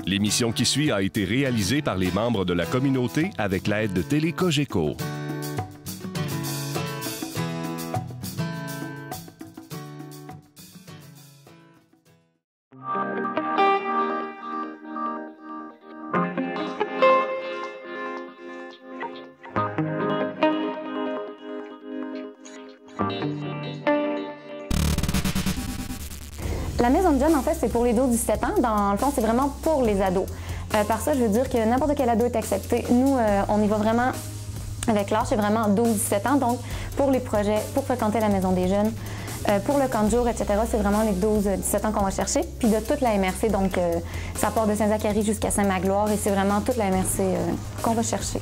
L'émission qui suit a été réalisée par les membres de la communauté avec l'aide de Télé Cogeco. La Maison de Jeunes, en fait, c'est pour les 12-17 ans. Dans le fond, c'est vraiment pour les ados. Par ça, je veux dire que n'importe quel ado est accepté. Nous, on y va vraiment avec l'âge, c'est vraiment 12-17 ans. Donc, pour les projets, pour fréquenter la Maison des Jeunes, pour le camp de jour, etc., c'est vraiment les 12-17 ans qu'on va chercher. Puis de toute la MRC, donc ça part de Saint-Zacharie jusqu'à Saint-Magloire et c'est vraiment toute la MRC qu'on va chercher.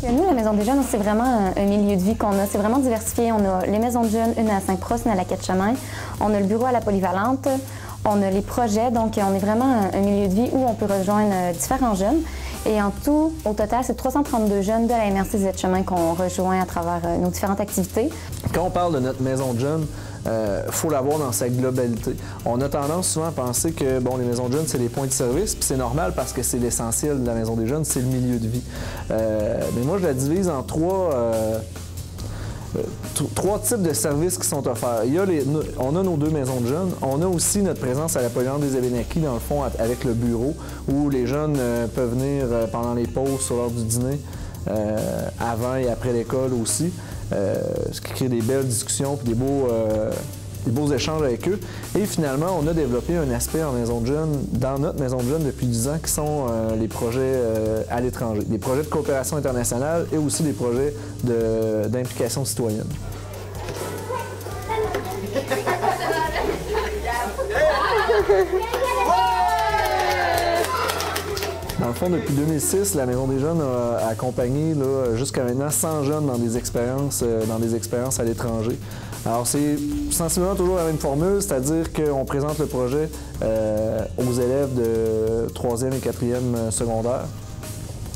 Nous, la Maison des Jeunes, c'est vraiment un milieu de vie qu'on a. C'est vraiment diversifié. On a les maisons de jeunes, une à Saint-Prost, une à la Quai-de-Chemin. On a le bureau à la Polyvalente. On a les projets. Donc, on est vraiment un milieu de vie où on peut rejoindre différents jeunes. Et en tout, au total, c'est 332 jeunes de la MRC Z-Chemin qu'on rejoint à travers nos différentes activités. Quand on parle de notre maison de jeunes, faut la voir dans sa globalité. On a tendance souvent à penser que bon, les maisons de jeunes, c'est les points de service, puis c'est normal parce que c'est l'essentiel de la maison des jeunes, c'est le milieu de vie. Mais moi, je la divise en trois types de services qui sont offerts. On a nos deux maisons de jeunes. On a aussi notre présence à la Polyvalente des Abénaquis, dans le fond, avec le bureau, où les jeunes peuvent venir pendant les pauses, sur l'heure du dîner, avant et après l'école aussi. Ce qui crée des belles discussions et des beaux échanges avec eux. Et finalement, on a développé un aspect en maison de jeunes, dans notre maison de jeunes depuis 10 ans, qui sont les projets à l'étranger. Des projets de coopération internationale et aussi des projets d'implication citoyenne. Dans le fond, depuis 2006, la Maison des Jeunes a accompagné jusqu'à maintenant 100 jeunes dans des expériences à l'étranger. Alors, c'est sensiblement toujours la même formule, c'est-à-dire qu'on présente le projet aux élèves de 3e et 4e secondaire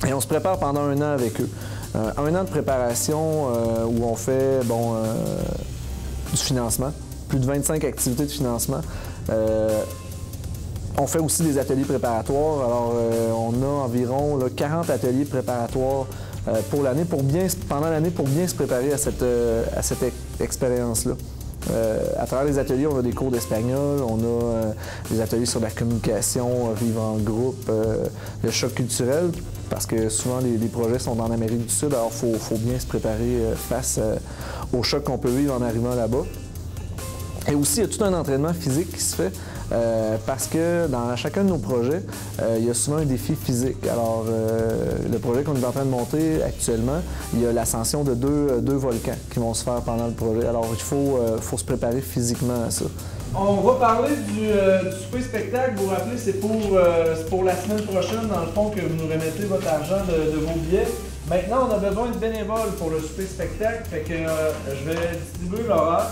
et on se prépare pendant un an avec eux. Un an de préparation où on fait du financement, plus de 25 activités de financement. On fait aussi des ateliers préparatoires. Alors, on a environ 40 ateliers préparatoires pour l'année, pendant l'année, pour bien se préparer à cette expérience-là. À travers les ateliers, on a des cours d'espagnol, on a des ateliers sur la communication, vivre en groupe, le choc culturel, parce que souvent les projets sont en Amérique du Sud, alors il faut bien se préparer face au choc qu'on peut vivre en arrivant là-bas. Et aussi, il y a tout un entraînement physique qui se fait parce que dans chacun de nos projets, il y a souvent un défi physique. Alors, le projet qu'on est en train de monter actuellement, il y a l'ascension de deux volcans qui vont se faire pendant le projet. Alors, il faut se préparer physiquement à ça. On va parler du souper spectacle. Vous vous rappelez, c'est pour la semaine prochaine, dans le fond, que vous nous remettez votre argent de vos billets. Maintenant, on a besoin de bénévoles pour le souper spectacle, fait que je vais distribuer l'horaire.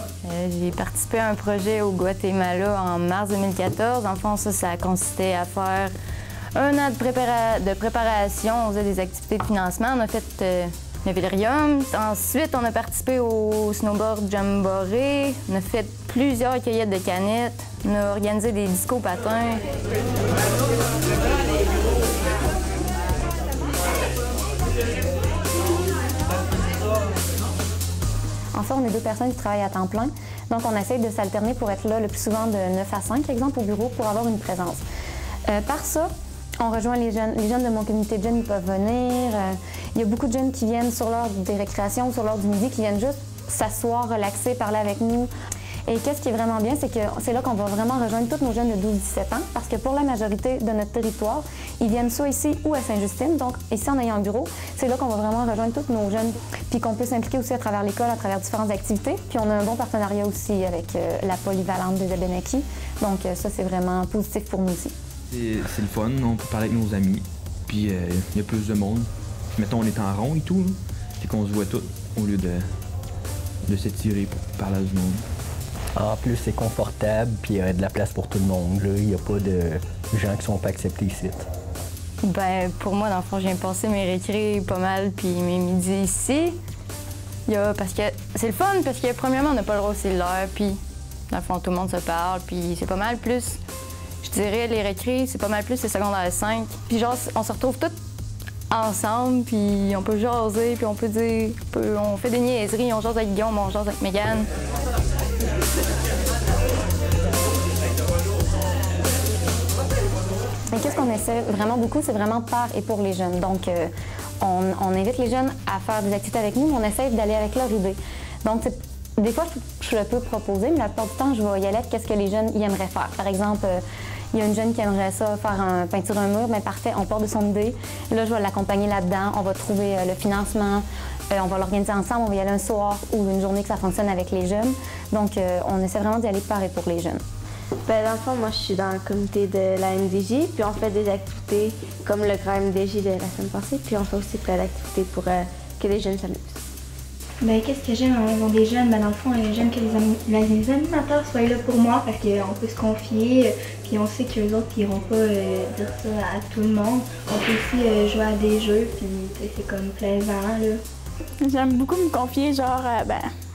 J'ai participé à un projet au Guatemala en mars 2014. En fond, ça consistait à faire un an de préparation. On faisait des activités de financement. On a fait le vélarium. Ensuite, on a participé au snowboard jamboree. On a fait plusieurs cueillettes de canettes. On a organisé des discos patins. En fait, on est deux personnes qui travaillent à temps plein. Donc, on essaye de s'alterner pour être là le plus souvent de 9 à 5, exemple, au bureau, pour avoir une présence. Par ça, on rejoint les jeunes. Les jeunes de mon comité de jeunes, ils peuvent venir. Il y a beaucoup de jeunes qui viennent sur l'heure des récréations, sur l'heure du midi, qui viennent juste s'asseoir, relaxer, parler avec nous. Et qu'est-ce qui est vraiment bien, c'est que c'est là qu'on va vraiment rejoindre tous nos jeunes de 12-17 ans, parce que pour la majorité de notre territoire, ils viennent soit ici ou à Sainte-Justine. Donc, ici, en ayant un bureau, c'est là qu'on va vraiment rejoindre tous nos jeunes, puis qu'on peut s'impliquer aussi à travers l'école, à travers différentes activités. Puis on a un bon partenariat aussi avec la Polyvalente des Abénaquis. Donc, ça, c'est vraiment positif pour nous aussi. C'est le fun, on peut parler avec nos amis, puis il y a plus de monde. Puis, mettons, on est en rond et tout, c'est qu'on se voit tous, au lieu de s'étirer pour parler à du monde. En plus, c'est confortable, puis il y a de la place pour tout le monde. Il n'y a pas de gens qui ne sont pas acceptés ici. Ben, pour moi, dans le fond, je viens passer mes récrés pas mal, puis mes midis ici. Parce que c'est le fun, parce que premièrement, on n'a pas le droit au cellulaire, puis dans le fond, tout le monde se parle, puis c'est pas mal plus, je dirais, les récrés, c'est pas mal plus les secondaires 5. Puis genre, on se retrouve tous ensemble, puis on peut jaser, puis on peut dire, on fait des niaiseries, on jase avec Guillaume, on jase avec Mégane. Mais qu'est-ce qu'on essaie vraiment beaucoup, c'est vraiment par et pour les jeunes. Donc, on invite les jeunes à faire des activités avec nous, mais on essaie d'aller avec leur idée. Donc, des fois, je le peux proposer, mais la plupart du temps, je vais y aller avec qu'est-ce que les jeunes y aimeraient faire. Par exemple, il y a une jeune qui aimerait ça, faire peinture un mur, bien parfait, on part de son idée. Là, je vais l'accompagner là-dedans, on va trouver le financement, on va l'organiser ensemble, on va y aller un soir ou une journée que ça fonctionne avec les jeunes. Donc, on essaie vraiment d'y aller par et pour les jeunes. Ben, dans le fond, moi, je suis dans le comité de la MDJ, puis on fait des activités comme le grand MDJ de la semaine passée, puis on fait aussi plein d'activités pour que les jeunes s'amusent. Ben, qu'est-ce que j'aime en maison des jeunes? Ben, dans le fond, j'aime que les animateurs soient là pour moi parce qu'on peut se confier, puis on sait qu'eux autres n'iront pas dire ça à tout le monde. On peut aussi jouer à des jeux, puis c'est comme plaisant, là. J'aime beaucoup me confier, genre,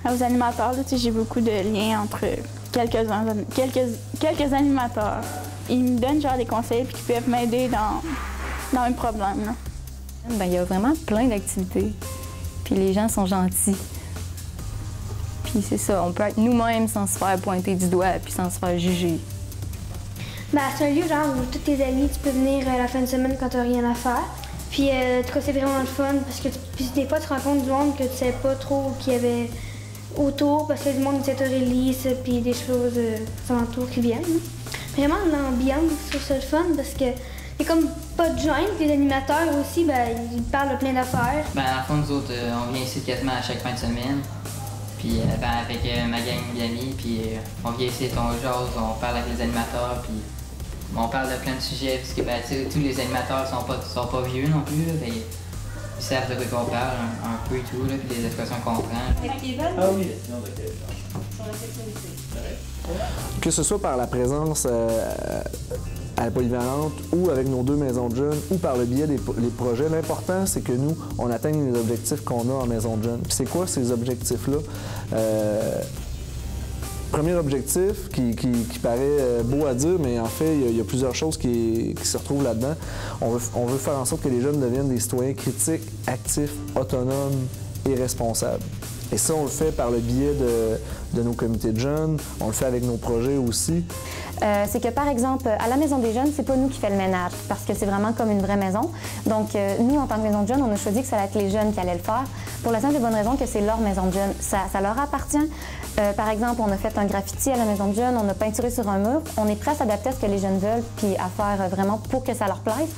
aux animateurs. J'ai beaucoup de liens entre quelques animateurs. Ils me donnent genre des conseils puis qui peuvent m'aider dans un problème. Là. Ben, il y a vraiment plein d'activités. Puis les gens sont gentils. Puis c'est ça, on peut être nous-mêmes sans se faire pointer du doigt puis sans se faire juger. Ben, c'est un lieu genre où tous tes amis, tu peux venir la fin de semaine quand tu n'as rien à faire. Puis en tout cas, c'est vraiment le fun parce que des fois, tu rencontres du monde que tu sais pas trop qu'il y avait autour parce que du monde de release puis des choses alentours qui viennent. Vraiment, l'ambiance, je trouve ça le fun parce que c'est comme pas de gêne. Les animateurs aussi, ben, ils parlent de plein d'affaires. Ben, à la fin, nous autres, on vient ici quasiment à chaque fin de semaine. Puis avec ma gang d'amis, puis on vient ici, on jase, on parle avec les animateurs, puis on parle de plein de sujets, parce que ben, tous les animateurs sont pas vieux non plus. Là, ils savent de quoi on parle un peu et tout, là, puis les expressions qu'on prend. Ah oui, sur la sexualité. Que ce soit par la présence à la polyvalente ou avec nos 2 maisons de jeunes ou par le biais des projets, l'important, c'est que nous, on atteigne les objectifs qu'on a en maison de jeunes. Puis c'est quoi ces objectifs-là? Premier objectif qui paraît beau à dire, mais en fait, il y a plusieurs choses qui se retrouvent là-dedans. On veut faire en sorte que les jeunes deviennent des citoyens critiques, actifs, autonomes et responsables. Et ça, on le fait par le biais de nos comités de jeunes, on le fait avec nos projets aussi. C'est que, par exemple, à la Maison des jeunes, c'est pas nous qui fait le ménage, parce que c'est vraiment comme une vraie maison. Donc, nous, en tant que Maison de jeunes, on a choisi que ça allait être les jeunes qui allaient le faire, pour la simple et bonne raison que c'est leur maison de jeunes. Ça leur appartient. Par exemple, on a fait un graffiti à la Maison de jeunes, on a peinturé sur un mur. On est prêt à s'adapter à ce que les jeunes veulent, puis à faire vraiment pour que ça leur plaise.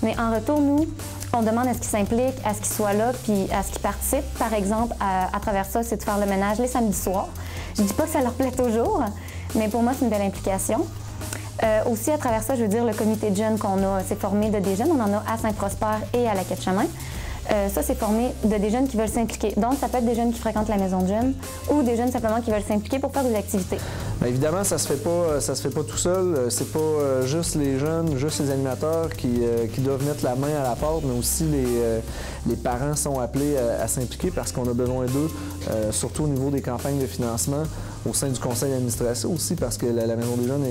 Mais en retour, nous, on demande à ce qu'ils s'impliquent, à ce qu'ils soient là, puis à ce qu'ils participent. Par exemple, à travers ça, c'est de faire le ménage les samedis soirs. Je dis pas que ça leur plaît toujours, mais pour moi, c'est une belle implication. Aussi, à travers ça, je veux dire, le comité de jeunes qu'on a, c'est formé de des jeunes. On en a à Saint-Prosper et à la Quai-de-Chemin. Ça, c'est formé de des jeunes qui veulent s'impliquer. Donc, ça peut être des jeunes qui fréquentent la maison de jeunes ou des jeunes simplement qui veulent s'impliquer pour faire des activités. Bien, évidemment, ça se fait pas tout seul. C'est pas juste les jeunes, juste les animateurs qui doivent mettre la main à la pâte, mais aussi les parents sont appelés à s'impliquer parce qu'on a besoin d'eux, surtout au niveau des campagnes de financement, au sein du conseil d'administration aussi, parce que la Maison des jeunes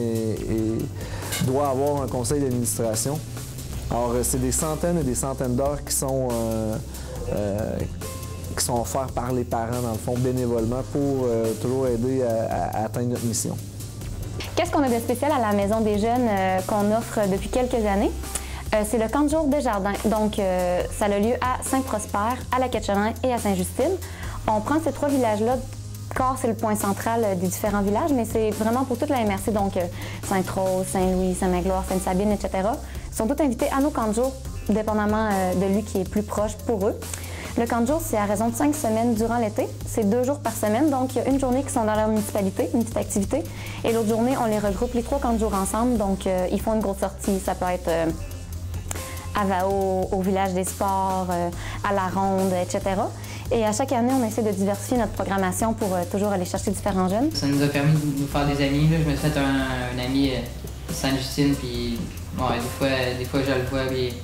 doit avoir un conseil d'administration. Alors, c'est des centaines et des centaines d'heures qui sont offertes par les parents, dans le fond, bénévolement, pour toujours aider à atteindre notre mission. Qu'est-ce qu'on a de spécial à la Maison des jeunes qu'on offre depuis quelques années? C'est le camp de jour de jardin. Donc, ça a lieu à Saint-Prosper, à la Quai-de-Chemin et à Sainte-Justine. On prend ces 3 villages-là. Corps, c'est le point central des différents villages, mais c'est vraiment pour toute la MRC, donc Sainte-Rose, Saint-Louis, Saint-Magloire, Sainte-Sabine, etc. Ils sont tous invités à nos camps de jour, dépendamment de lui qui est plus proche pour eux. Le camp de jour, c'est à raison de 5 semaines durant l'été. C'est 2 jours par semaine, donc il y a une journée qui sont dans leur municipalité, une petite activité, et l'autre journée, on les regroupe les 3 camps de jour ensemble, donc ils font une grosse sortie. Ça peut être à Vao, au village des sports, à la ronde, etc. Et à chaque année, on essaie de diversifier notre programmation pour toujours aller chercher différents jeunes. Ça nous a permis de nous faire des amis. Là. Je me suis fait un ami de Sainte-Justine, puis ouais, des fois, je le vois, puis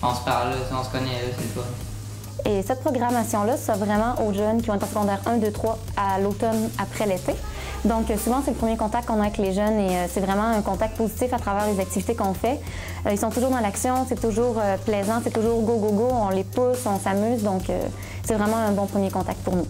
on se parle, là, on se connaît, là, c'est le fun. Et cette programmation-là, c'est vraiment aux jeunes qui vont être en secondaire 1, 2, 3 à l'automne après l'été. Donc, souvent, c'est le premier contact qu'on a avec les jeunes et c'est vraiment un contact positif à travers les activités qu'on fait. Ils sont toujours dans l'action, c'est toujours plaisant, c'est toujours go, go, go, on les pousse, on s'amuse. Donc, c'est vraiment un bon premier contact pour nous.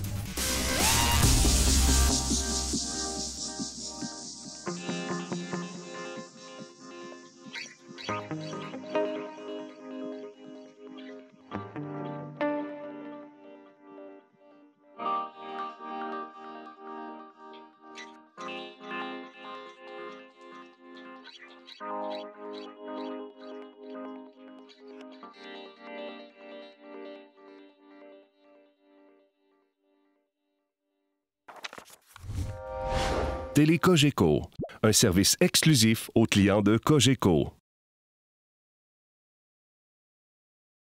Télé Cogeco, un service exclusif aux clients de Cogeco.